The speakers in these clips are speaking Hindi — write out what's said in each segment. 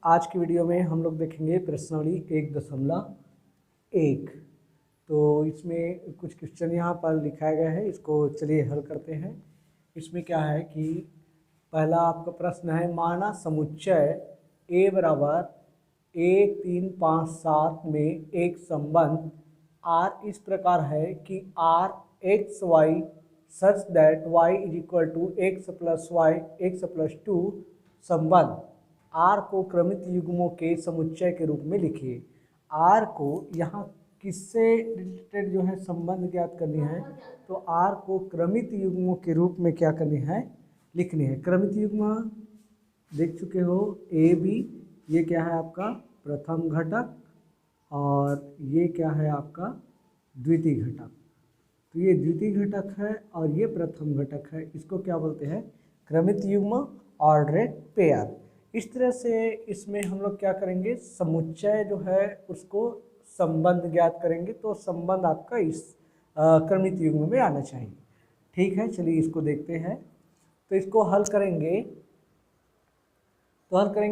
आज की वीडियो में हम लोग देखेंगे प्रश्नावली 1.1। तो इसमें कुछ क्वेश्चन यहाँ पर लिखाया गया है, इसको चलिए हल करते हैं। इसमें क्या है कि पहला आपका प्रश्न है, माना समुच्चय A बराबर 1, 3, 5, 7 में एक संबंध R इस प्रकार है कि R x y such that y is equal to x plus y x plus 2 संबंध R को क्रमित युग्मों के समुच्चय के रूप में लिखिए। R को यहाँ किससे रिलेटेड जो है संबंध ज्ञात करनी है, तो R को क्रमित युग्मों के रूप में क्या करनी है, लिखनी है। क्रमित युग्म देख चुके हो, ए बी, ये क्या है आपका प्रथम घटक और ये क्या है आपका द्वितीय घटक। तो ये द्वितीय घटक है और ये प्रथम घटक है, इसको क्या बोलते हैं, क्रमित युग्म ऑर्डरेट पेयर। इस तरह से इसमें हम लोग क्या करेंगे, समुच्चय जो है उसको संबंध ज्ञात करेंगे। तो संबंध आपका इस क्रमित युग्म में आना चाहिए। ठीक है, चलिए इसको देखते हैं। तो इसको हल करेंगे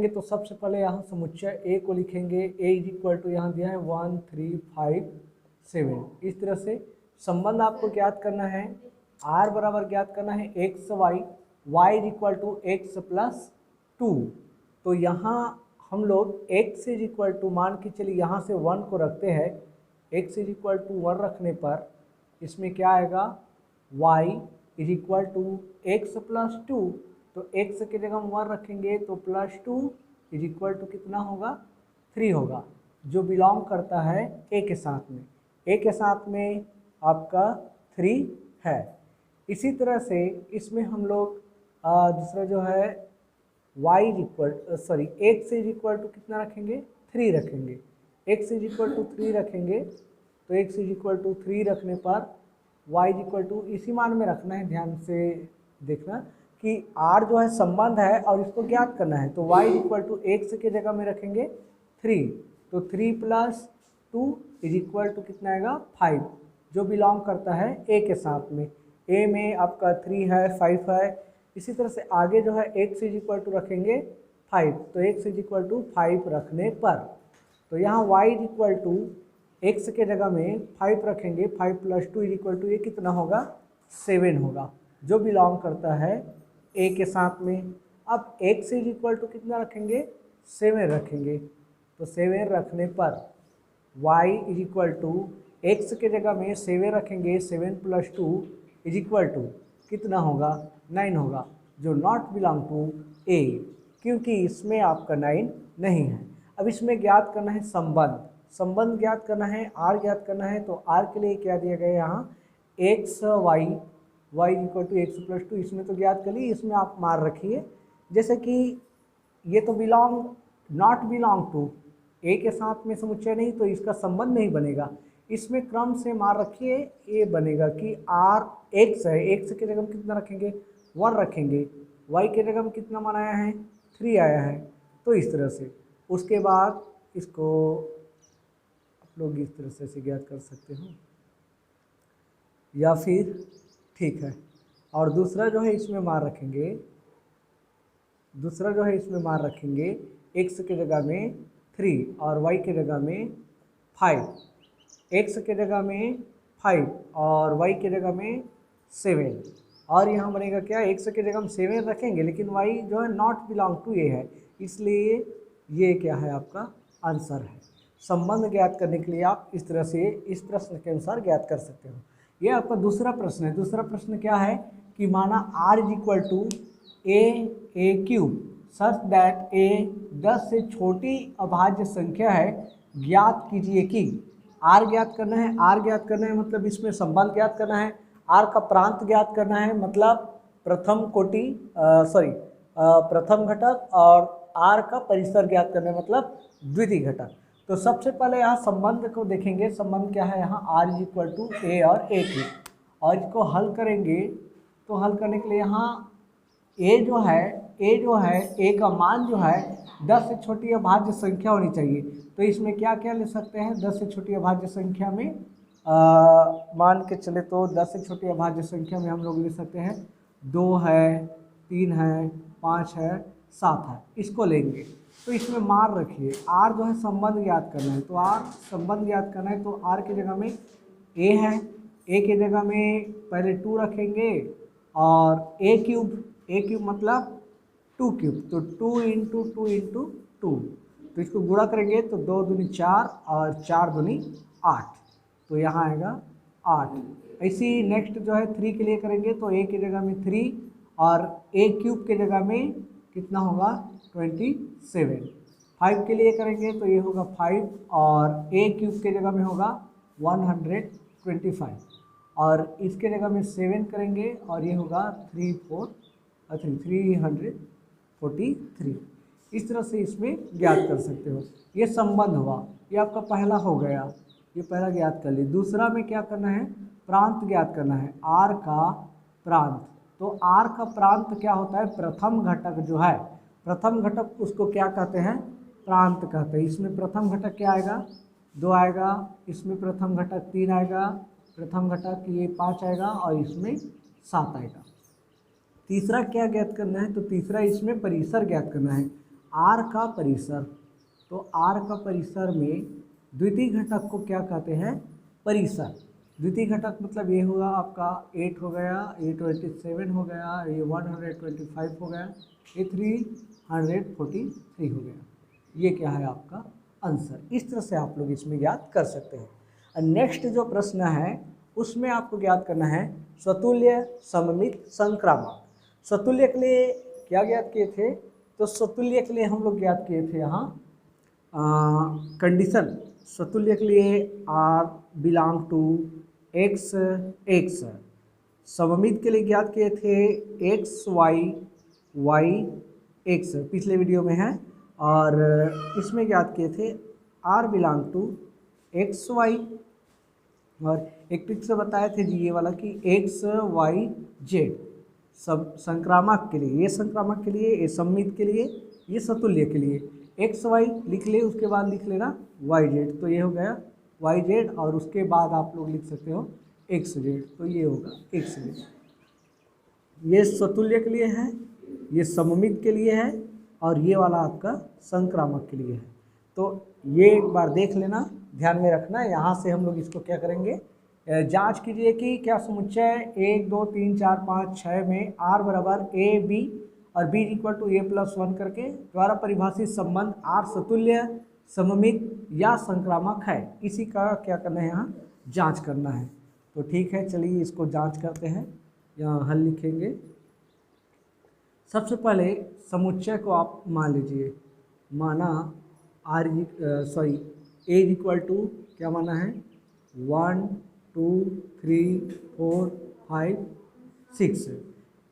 तो सबसे पहले यहाँ समुच्चय ए को लिखेंगे। ए इज इक्वल टू यहाँ दिया है 1, 3, 5, 7। इस तरह से संबंध आपको ज्ञात करना है, आर बराबर ज्ञात करना है x y, y is equal to x plus 2। तो यहाँ हम लोग x इज इक्वल टू मान के चलिए यहाँ से 1 को रखते हैं। x इज इक्वल टू 1 रखने पर इसमें क्या आएगा, y is equal to x plus 2। तो x की जगह हम 1 रखेंगे तो प्लस 2 इज इक्वल टू कितना होगा, 3 होगा, जो बिलोंग करता है a के साथ में। a के साथ में आपका 3 है। इसी तरह से इसमें हम लोग दूसरा जो है y is equal x is equal to कितना रखेंगे, 3 रखेंगे। x इज इक्वल टू 3 रखेंगे तो x इज इक्वल टू 3 रखने पर y इज इक्वल टू इसी मान में रखना है। ध्यान से देखना कि r जो है संबंध है और इसको ज्ञात करना है। तो y is equal to x के जगह में रखेंगे 3, तो 3 प्लस 2 इज इक्वल टू कितना आएगा, 5, जो बिलोंग करता है a के साथ में। a में आपका 3 है, 5 है। इसी तरह से आगे जो है x इज इक्वल टू रखेंगे 5, तो x इज इक्वल टू 5 रखने पर तो यहाँ y is equal to x के जगह में 5 रखेंगे। 5 प्लस 2 इज इक्वल टू ये कितना होगा, 7 होगा, जो बिलोंग करता है a के साथ में। अब x इज इक्वल टू कितना रखेंगे, 7 रखेंगे। तो 7 रखने पर y is equal to x के जगह में 7 रखेंगे। 7 प्लस 2 इज इक्वल टू कितना होगा, 9 होगा, जो नॉट बिलोंग टू a, क्योंकि इसमें आपका 9 नहीं है। अब इसमें ज्ञात करना है संबंध ज्ञात करना है, r ज्ञात करना है। तो r के लिए क्या दिया गया है यहाँ, x y, y equal to x plus 2, इसमें तो ज्ञात कर ली, इसमें आप मार रखिए। जैसे कि ये तो नॉट बिलोंग टू a के साथ में समुच्चय नहीं, तो इसका संबंध नहीं बनेगा। इसमें क्रम से मार रखिए, ये बनेगा कि r x है, x की जगह में कितना रखेंगे, 1 रखेंगे। y की जगह में कितना मान आया है, 3 आया है। तो इस तरह से उसके बाद इसको आप लोग इस तरह से ज्ञात कर सकते हो, या फिर ठीक है। और दूसरा जो है इसमें मार रखेंगे, x की जगह में 3 और y की जगह में 5, x की जगह में 5 और y की जगह में 7। और यहाँ बनेगा क्या, x की जगह हम 7 रखेंगे, लेकिन y जो है नॉट बिलोंग टू a है, इसलिए ये क्या है आपका आंसर है। संबंध ज्ञात करने के लिए आप इस तरह से इस प्रश्न के अनुसार ज्ञात कर सकते हो। ये आपका दूसरा प्रश्न है। दूसरा प्रश्न क्या है कि माना r is equal to a cube such that a 10 से छोटी अभाज्य संख्या है, ज्ञात कीजिए कि r ज्ञात करना है। r ज्ञात करना है मतलब इसमें संबंध ज्ञात करना है, r का प्रांत ज्ञात करना है, मतलब प्रथम घटक, और r का परिसर ज्ञात करना है, मतलब द्वितीय घटक। तो सबसे पहले यहाँ संबंध को देखेंगे। संबंध क्या है यहाँ, r is equal to a और a क्यूब, और इसको हल करेंगे। तो हल करने के लिए यहाँ a जो है a का मान जो है 10 से छोटी अभाज्य संख्या होनी चाहिए। तो इसमें क्या क्या ले सकते हैं, 10 से छोटी अभाज्य संख्या में मान के चले तो 10 से छोटी अभाज्य संख्या में हम लोग ले सकते हैं 2 है, 3 है, 5 है, 7 है, इसको लेंगे। तो इसमें मार रखिए, आर जो है संबंध ज्ञात करना है, तो आर संबंध ज्ञात करना है, तो आर की जगह में ए है, ए की जगह में पहले 2 रखेंगे और ए क्यूब मतलब 2 क्यूब, तो 2 इंटू 2 इंटू 2, तो इसको गुणा करेंगे तो 2 दूनी 4 और 4 दूनी 8, तो यहाँ आएगा 8। ऐसी नेक्स्ट जो है 3 के लिए करेंगे, तो ए की जगह में 3 और ए क्यूब के जगह में कितना होगा 27। 5 के लिए करेंगे तो ये होगा 5 और ए क्यूब के जगह में होगा 125 और इसके जगह में 7 करेंगे और ये होगा 343। इस तरह से इसमें ज्ञात कर सकते हो। ये संबंध हुआ, ये आपका पहला हो गया, ये पहला ज्ञात कर ली। दूसरा में क्या करना है, प्रांत ज्ञात करना है, आर का प्रांत। तो आर का प्रांत क्या होता है, प्रथम घटक जो है, प्रथम घटक उसको क्या कहते हैं, प्रांत कहते हैं। इसमें प्रथम घटक क्या आएगा, 2 आएगा, इसमें प्रथम घटक 3 आएगा, प्रथम घटक ये 5 आएगा और इसमें 7 आएगा। तीसरा क्या ज्ञात करना है, तो तीसरा इसमें परिसर ज्ञात करना है, आर का परिसर। तो आर का परिसर में द्वितीय घटक को क्या कहते हैं, परिसर। द्वितीय घटक मतलब ये होगा आपका 8 हो गया, ये 27 हो गया, ये 125 हो गया, ये 343 हो गया। ये क्या है आपका आंसर। इस तरह से आप लोग इसमें ज्ञात कर सकते हैं। और नेक्स्ट जो प्रश्न है उसमें आपको ज्ञात करना है स्वतुल्य सममित संक्रामक। स्वतुल्य के लिए क्या ज्ञात किए थे, तो स्वतुल्य के लिए हम लोग ज्ञात किए थे यहाँ कंडीशन। स्वतुल्य के लिए R belong to x x, सममित के लिए ज्ञात किए थे एक्स वाई वाई एक्स, पिछले वीडियो में है। और इसमें ज्ञात किए थे R belong to x y, और एक ट्रिक से बताए थे जी ये वाला कि एक्स वाई जेड सब संक्रामक के लिए, ये संक्रामक के लिए, ये सममित के लिए, ये सतुल्य के लिए एक्स वाई लिख ले, उसके बाद लिख लेना वाई जेड, तो ये हो गया वाई जेड, और उसके बाद आप लोग लिख सकते हो एक्स जेड, तो ये होगा एक्स जेड। ये सतुल्य के लिए है, ये सममित के लिए है, और ये वाला आपका संक्रामक के लिए है। तो ये एक बार देख लेना, ध्यान में रखना। यहाँ से हम लोग इसको क्या करेंगे, जांच कीजिए कि क्या समुच्चय 1 2 3 4 5 6 में आर बराबर ए बी और b equal to a plus 1 करके द्वारा परिभाषित संबंध आर सतुल्य सममित या संक्रामक है, इसी का क्या करना है, यहाँ जांच करना है। तो ठीक है, चलिए इसको जांच करते हैं। यहाँ हल लिखेंगे। सबसे पहले समुच्चय को आप मान लीजिए, माना आर ए इक्वल टू क्या माना है 1 2 3 4 5 6।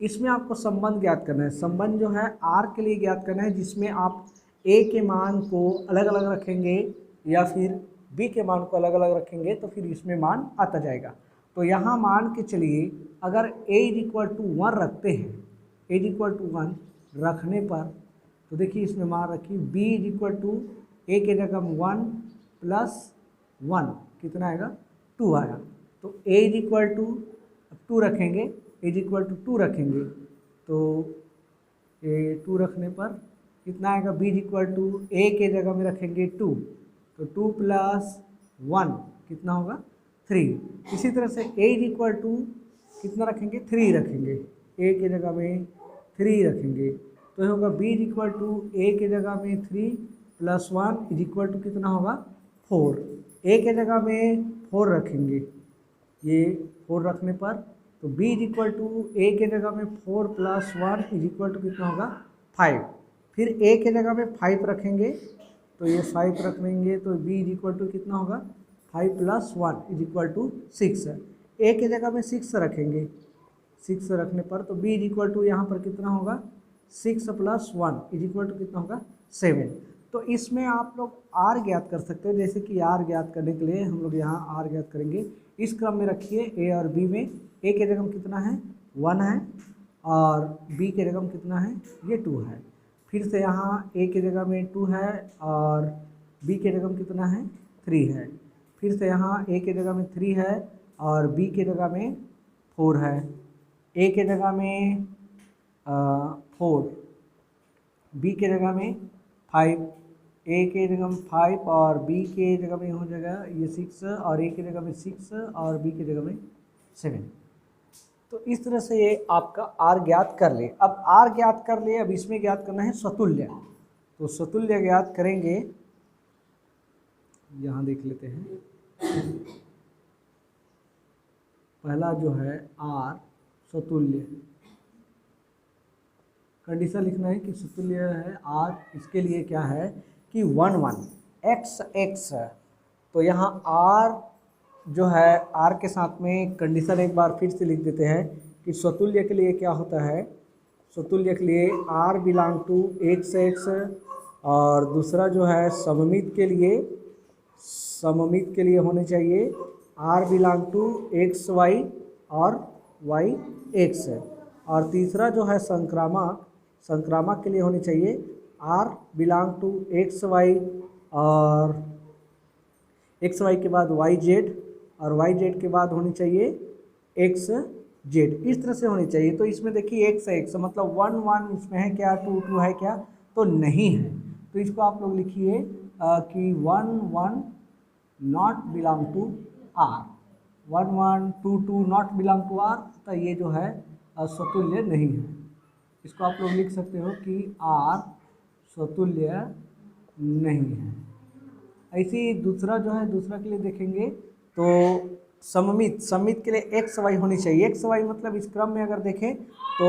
इसमें आपको संबंध ज्ञात करना है। संबंध जो है आर के लिए ज्ञात करना है, जिसमें आप ए के मान को अलग अलग रखेंगे या फिर बी के मान को अलग अलग रखेंगे, तो फिर इसमें मान आता जाएगा। तो यहाँ मान के चलिए, अगर ए इक्वल टू 1 रखते हैं, ए इक्वल टू 1 रखने पर, तो देखिए इसमें मान रखिए बी इक्वल टू ए के जगह 1 प्लस 1 कितना आएगा 2 आया। तो ए इक्वल टू 2 रखेंगे, ए इक्वल टू 2 रखेंगे, तो ए 2 रखने पर कितना आएगा, बी इक्वल टू ए के जगह में रखेंगे 2, तो 2 प्लस 1 कितना होगा 3। इसी तरह से ए इक्वल टू कितना रखेंगे 3 रखेंगे, ए के जगह में 3 रखेंगे, तो होगा बी इक्वल टू ए के जगह में 3 प्लस 1 इज इक्वल टू कितना होगा 4। ए के जगह में 4 रखेंगे, ये 4 रखने पर, तो बी इक्वल टू ए के जगह में 4 प्लस 1 इज इक्वल टू कितना होगा 5। फिर ए के जगह में 5 रखेंगे, तो ये 5 रख लेंगे, तो बी इक्वल टू कितना होगा 5 प्लस 1 इज इक्वल टू 6। ए के जगह में 6 रखेंगे, 6 रखने पर, तो बी इक्वल टू यहाँ पर कितना होगा 6 प्लस 1 इज इक्वल टू कितना होगा 7। तो इसमें आप लोग आर ज्ञात कर सकते हो। जैसे कि आर ज्ञात करने के लिए हम लोग यहाँ आर ज्ञात करेंगे, इस क्रम में रखिए ए और बी में। ए के जगह में कितना है 1 है, और बी के जगह में कितना है ये 2 है। फिर से यहाँ ए के जगह में 2 है और बी के जगह में कितना है 3 है। फिर से यहाँ ए के जगह में 3 है और बी के जगह में 4 है। ए के जगह में 4, बी के जगह में 5, ए के जगह में 5 और बी के जगह में हो जाएगा ये 6 और ए के जगह में 6 और बी के जगह में 7। तो इस तरह से ये आपका आर ज्ञात कर ले। अब आर ज्ञात कर ले, अब इसमें ज्ञात करना है स्वतुल्य। तो स्वतुल्य ज्ञात करेंगे, यहाँ देख लेते हैं। पहला जो है आर स्वतुल्य, कंडीशन लिखना है कि स्वतुल्य है आर। इसके लिए क्या है कि 1 1 एक्स एक्स, तो यहाँ आर जो है आर के साथ में कंडीशन एक बार फिर से लिख देते हैं कि स्वतुल्य के लिए क्या होता है। स्वतुल्य के लिए R belong to x x, और दूसरा जो है सममित के लिए होने चाहिए R belong to x y और वाई एक्स, और तीसरा जो है संक्रामक के लिए होनी चाहिए R belong to x y और एक्स वाई के बाद वाई जेड, और वाई जेड के बाद होनी चाहिए एक्स जेड। इस तरह से होनी चाहिए। तो इसमें देखिए एक्स एक्स मतलब 1 1 इसमें है क्या, 2 2 है क्या, तो नहीं है। तो इसको आप लोग लिखिए कि 1 1 not belong to R, 1 1 2 2 not belong to R, तो ये जो है स्वतुल्य नहीं है। इसको आप लोग लिख सकते हो कि आर स्वतुल्य नहीं है। ऐसे ही दूसरा जो है, दूसरा के लिए देखेंगे तो सममित के लिए एक्स वाई होनी चाहिए। एक्स वाई मतलब इस क्रम में अगर देखें तो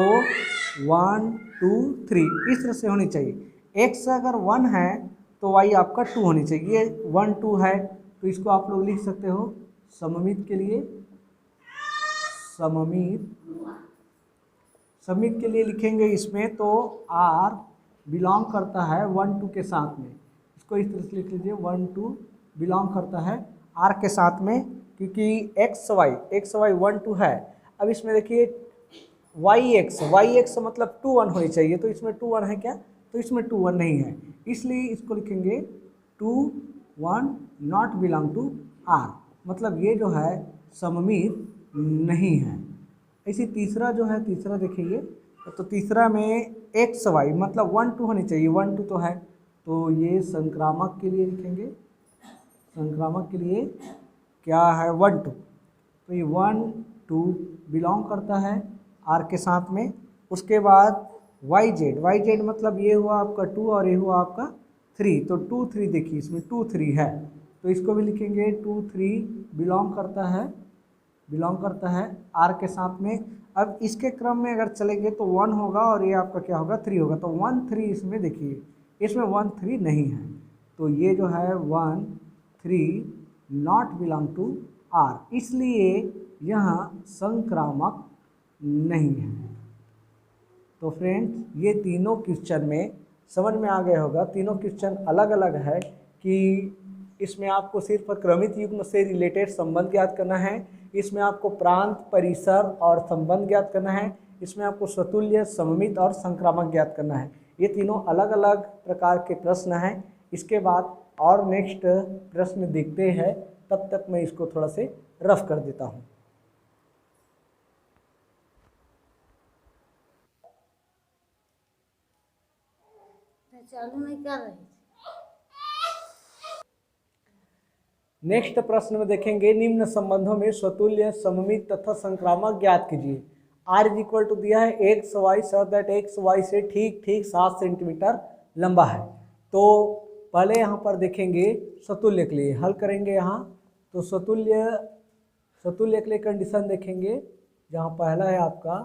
1 2 3 इस तरह से होनी चाहिए। एक्स अगर 1 है तो वाई आपका 2 होनी चाहिए। ये 1 2 है तो इसको आप लोग लिख सकते हो सममित के लिए, सममित के लिए लिखेंगे इसमें तो आर बिलोंग करता है 1 2 के साथ में। इसको इस तरह से लिख लीजिए 1 2 बिलोंग करता है आर के साथ में, क्योंकि एक्स वाई 1 2 है। अब इसमें देखिए वाई एक्स मतलब 2 1 होनी चाहिए, तो इसमें 2 1 है क्या, तो इसमें 2 1 नहीं है, इसलिए इसको लिखेंगे 2 1 नॉट बिलोंग टू आर, मतलब ये जो है सममित नहीं है। इसी तीसरा जो है, तीसरा देखिए तो तीसरा में एक्स वाई मतलब 1 2 होनी चाहिए, 1 2 तो है, तो ये संक्रामक के लिए लिखेंगे। संक्रामक के लिए क्या है 1 2, तो ये 1 2 बिलोंग करता है आर के साथ में। उसके बाद वाई जेड मतलब ये हुआ आपका 2 और ये हुआ आपका 3, तो 2 3 देखिए इसमें 2 3 है, तो इसको भी लिखेंगे 2 3 बिलोंग करता है आर के साथ में। अब इसके क्रम में अगर चलेंगे तो 1 होगा और ये आपका क्या होगा 3 होगा, तो 1 3 इसमें देखिए इसमें 1 3 नहीं है, तो ये जो है 1 3 नॉट बिलोंग टू आर, इसलिए यहाँ संक्रामक नहीं है। तो फ्रेंड्स ये तीनों क्वेश्चन में समझ में आ गया होगा। तीनों क्वेश्चन अलग अलग है कि इसमें आपको सिर्फ क्रमित युग्म से रिलेटेड संबंध ज्ञात करना है, इसमें आपको प्रांत परिसर और संबंध ज्ञात करना है, इसमें आपको स्वतुल्य सममित और संक्रामक ज्ञात करना है। ये तीनों अलग अलग प्रकार के प्रश्न हैं। इसके बाद और नेक्स्ट प्रश्न देखते हैं, तब तक मैं इसको थोड़ा से रफ कर देता हूँ। चालू नहीं कर रही। नेक्स्ट प्रश्न में देखेंगे निम्न संबंधों में स्वतुल्य सममित तथा संक्रामक ज्ञात कीजिए। आर इज इक्वल टू दिया है x y so that x y से ठीक 7 सेंटीमीटर लंबा है। तो पहले यहाँ पर देखेंगे स्वतुल्य के लिए हल करेंगे। यहाँ तो स्वतुल्य के लिए कंडीशन देखेंगे, जहाँ पहला है आपका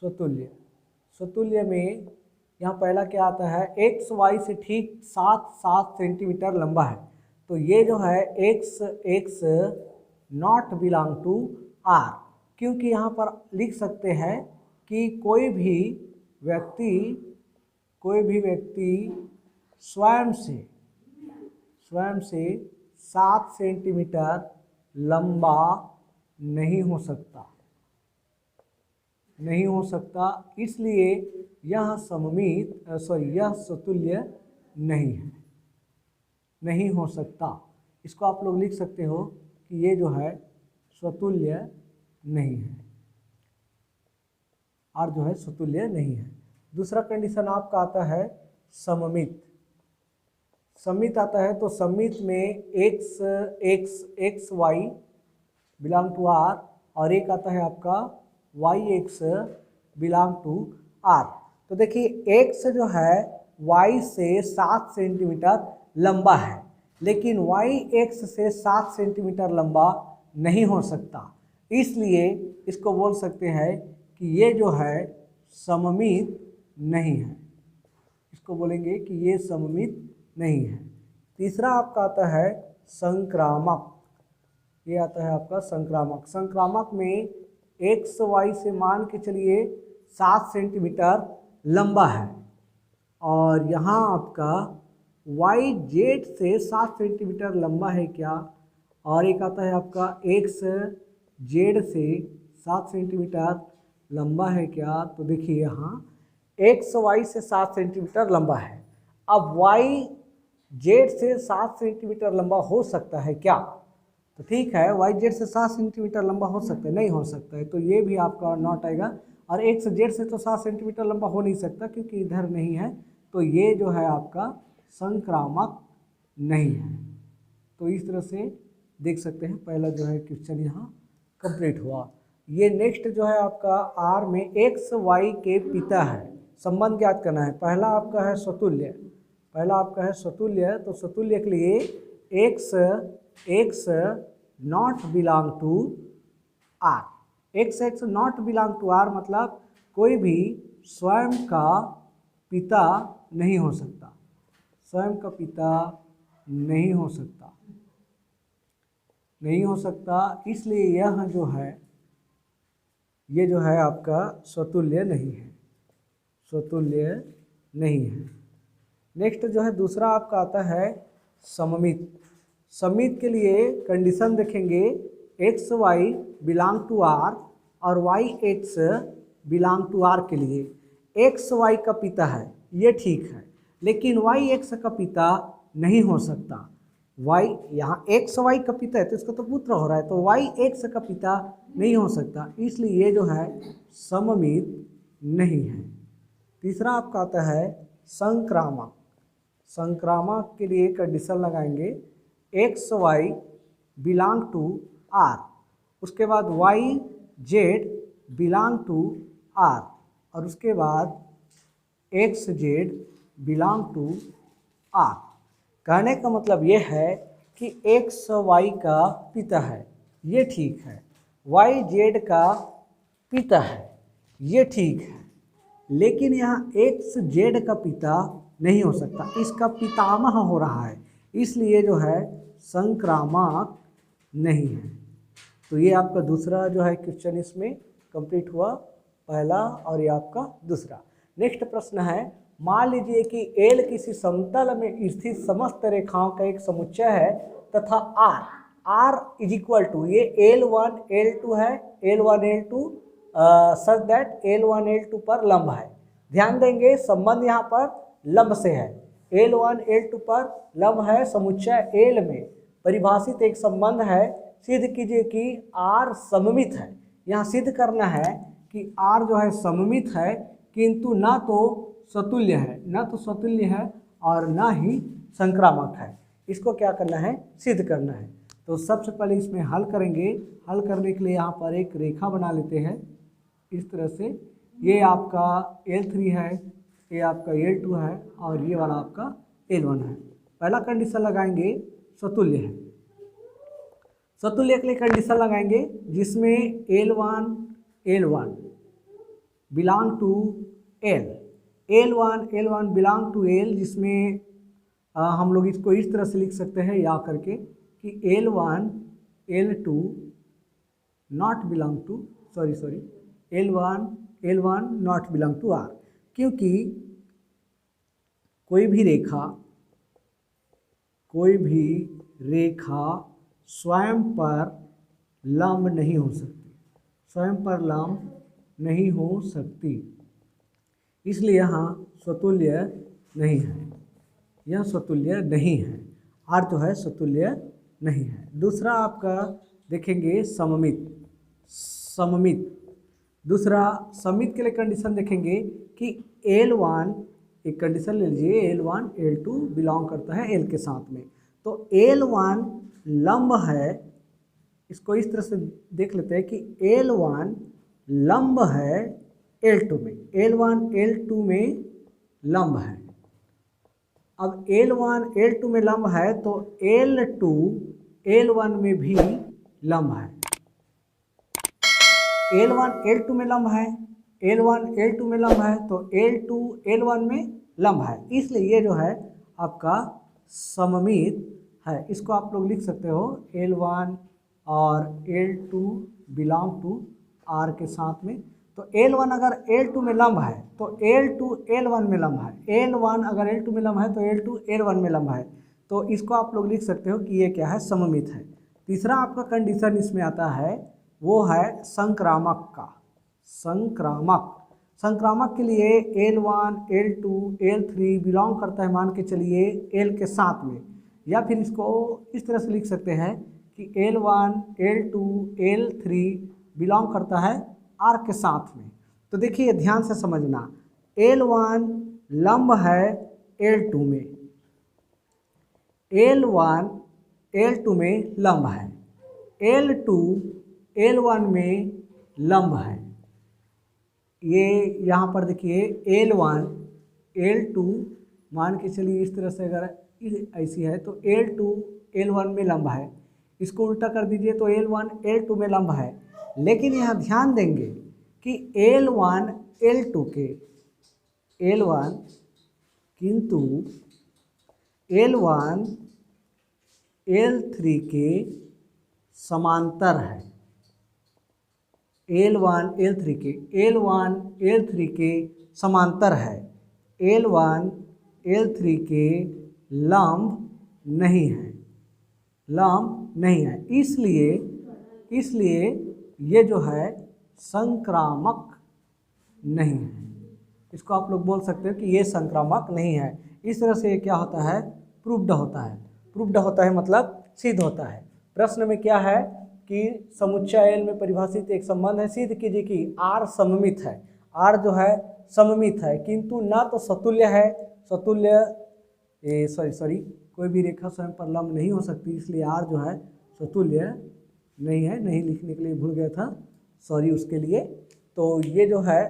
स्वतुल्य में यहाँ पहला क्या आता है, एक्स वाई से ठीक 7 सेंटीमीटर लंबा है। तो ये जो है x not belong to R, क्योंकि यहाँ पर लिख सकते हैं कि कोई भी व्यक्ति स्वयं से 7 सेंटीमीटर लंबा नहीं हो सकता, इसलिए यह यह स्वतुल्य नहीं हो सकता। इसको आप लोग लिख सकते हो कि ये जो है स्वतुल्य नहीं है, और जो है स्वतुल्य नहीं है। दूसरा कंडीशन आपका आता है सममित। सममित आता है तो सममित में x y belong to R और एक आता है आपका y x belong to R. तो देखिए एक्स जो है वाई से 7 सेंटीमीटर लंबा है, लेकिन वाई एक्स से 7 सेंटीमीटर लंबा नहीं हो सकता, इसलिए इसको बोल सकते हैं कि ये जो है सममित नहीं है। इसको बोलेंगे कि ये सममित नहीं है। तीसरा आपका आता है संक्रामक। ये आता है आपका संक्रामक। संक्रामक में एक्स वाई से मान के चलिए 7 सेंटीमीटर लंबा है और यहाँ आपका वाई जेड से 7 सेंटीमीटर लंबा है क्या, और एक आता है आपका एक्स जेड से 7 सेंटीमीटर लंबा है क्या। तो देखिए यहाँ एक्स वाई से 7 सेंटीमीटर लंबा है। अब वाई जेड से 7 सेंटीमीटर लंबा हो सकता है क्या, तो ठीक है वाई जेड से 7 सेंटीमीटर लंबा हो सकता है, नहीं हो सकता है, तो ये भी आपका नॉट आएगा। और एक्स जेड से तो 7 सेंटीमीटर लंबा हो नहीं सकता क्योंकि इधर नहीं है, तो ये जो है आपका संक्रामक नहीं है। तो इस तरह से देख सकते हैं पहला जो है क्वेश्चन यहाँ कंप्लीट हुआ। ये नेक्स्ट जो है आपका आर में एक्स वाई के पिता है, संबंध ज्ञात करना है। पहला आपका है स्वतुल्य, पहला आपका है स्वतुल्य। तो स्वतुल्य के लिए x not belong to R. X not belong to R मतलब कोई भी स्वयं का पिता नहीं हो सकता, स्वयं का पिता नहीं हो सकता, नहीं हो सकता, इसलिए यह जो है ये जो है आपका स्वतुल्य नहीं है, स्वतुल्य नहीं है। नेक्स्ट जो है दूसरा आपका आता है सममित। सममित के लिए कंडीशन देखेंगे x y belong to R और y x belong to R के लिए एक्स वाई का पिता है, ये ठीक है, लेकिन वाई एक्स का पिता नहीं हो सकता। वाई यहाँ एक्स वाई का पिता है तो इसका तो पुत्र हो रहा है, तो वाई एक्स का पिता नहीं हो सकता, इसलिए ये जो है सममित नहीं है। तीसरा आपका आता है संक्रामक। संक्रामक के लिए कंडीशन लगाएंगे x y belong to R, उसके बाद y z belong to R और उसके बाद x z belong to R. कहने का मतलब ये है कि एक्स वाई का पिता है, ये ठीक है, वाई जेड का पिता है, ये ठीक है, लेकिन यहाँ एक्स जेड का पिता नहीं हो सकता, इसका पितामह हो रहा है, इसलिए जो है संक्रामक नहीं है। तो ये आपका दूसरा जो है क्वेश्चन इसमें कंप्लीट हुआ, पहला और ये आपका दूसरा। नेक्स्ट प्रश्न है, मान लीजिए कि एल किसी समतल में स्थित समस्त रेखाओं का एक समुच्चय है तथा आर इज इक्वल टू, ये L1 L2 है, L1 L2 such that L1 L2 पर लंब है। ध्यान देंगे संबंध यहाँ पर लंब से है, L1 L2 पर लंब है, समुच्चय L में परिभाषित एक संबंध है। सिद्ध कीजिए कि R सममित है। यहाँ सिद्ध करना है कि R जो है सममित है किंतु ना तो स्वतुल्य है, ना तो स्वतुल्य है और ना ही संक्रामक है। इसको क्या करना है, सिद्ध करना है। तो सबसे पहले इसमें हल करेंगे। हल करने के लिए यहाँ पर एक रेखा बना लेते हैं इस तरह से। ये आपका L3 है, ये आपका L2 है और ये वाला आपका L1 है। पहला कंडीशन लगाएंगे स्वतुल्य है। स्वतुल्य के लिए कंडीशन लगाएंगे जिसमें L1 belong to L1 belong to L, जिसमें हम लोग इसको इस तरह से लिख सकते हैं या करके कि L1 L2 not belong to L1 not belong to R, क्योंकि कोई भी रेखा स्वयं पर लंब नहीं हो सकती, स्वयं पर लंब नहीं हो सकती, इसलिए यहाँ स्वतुल्य नहीं है, यह स्वतुल्य नहीं है, R जो है स्वतुल्य नहीं है। दूसरा आपका देखेंगे सममित। दूसरा सममित के लिए कंडीशन देखेंगे कि L1 एक कंडीशन ले लीजिए, L1 L2 बिलोंग करता है L के साथ में, तो L1 लंब है, इसको इस तरह से देख लेते हैं कि L1 लंब है L2 में, L1 L2 में लंब है। अब L1 L2 में लंब है तो L2 L1 में भी लंब है। L1 L2 में लंब है, L1 L2 में लंब है तो L2 L1 में लंब है, इसलिए ये जो है आपका सममित है। इसको आप लोग लिख सकते हो L1 और L2 बिलोंग टू R के साथ में। तो L1 अगर L2 में लंब है तो L2 L1 में लंब है, L1 अगर L2 में लंब है तो L2 L1 में लंब है, तो इसको आप लोग लिख सकते हो कि ये क्या है, सममित है। तीसरा आपका कंडीशन इसमें आता है वो है संक्रामक का। संक्रामक के लिए L1 L2 L3 बिलोंग करता है, मान के चलिए L के साथ में, या फिर इसको इस तरह से लिख सकते हैं कि L1 L2 L3 बिलोंग करता है R के साथ में। तो देखिए ध्यान से समझना, L1 लंब है L2 में, L1 L2 में लंब है, L2 L1 में लंब है। ये यहाँ पर देखिए L1 L2 मान के चलिए इस तरह से अगर ऐसी है तो L2 L1 में लंब है, इसको उल्टा कर दीजिए तो L1 L2 में लंब है। लेकिन यहाँ ध्यान देंगे कि L1 L2 के L1 किंतु L1 L3 के समांतर है, L1 L3 के L1 L3 के समांतर है, L1 L3 के लंब नहीं है, लंब नहीं है, इसलिए ये जो है संक्रामक नहीं है। इसको आप लोग बोल सकते हो कि ये संक्रामक नहीं है। इस तरह से ये क्या होता है, प्रूव्ड होता है। प्रूव्ड होता है मतलब सिद्ध होता है। प्रश्न में क्या है कि समुच्चय L में परिभाषित एक संबंध है, सिद्ध कीजिए कि R सममित है। R जो है सममित है किंतु ना तो सतुल्य है, कोई भी रेखा स्वयं पर लंब नहीं हो सकती, इसलिए R जो है सतुल्य नहीं है, नहीं लिखने के लिए भूल गया था, सॉरी उसके लिए। तो ये जो है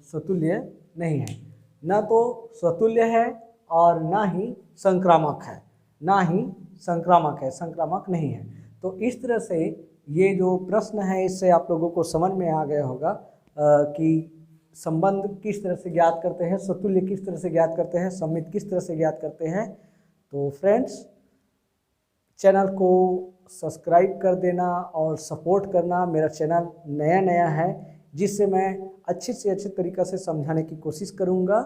सतुल्य नहीं है, ना तो सतुल्य है और ना ही संक्रामक है, संक्रामक नहीं है। तो इस तरह से ये जो प्रश्न है इससे आप लोगों को समझ में आ गया होगा कि संबंध किस तरह से ज्ञात करते हैं, सतुल्य किस तरह से ज्ञात करते हैं, सममित किस तरह से ज्ञात करते हैं। तो फ्रेंड्स, चैनल को सब्सक्राइब कर देना और सपोर्ट करना। मेरा चैनल नया है जिससे मैं अच्छे से अच्छे तरीक़े से समझाने की कोशिश करूँगा।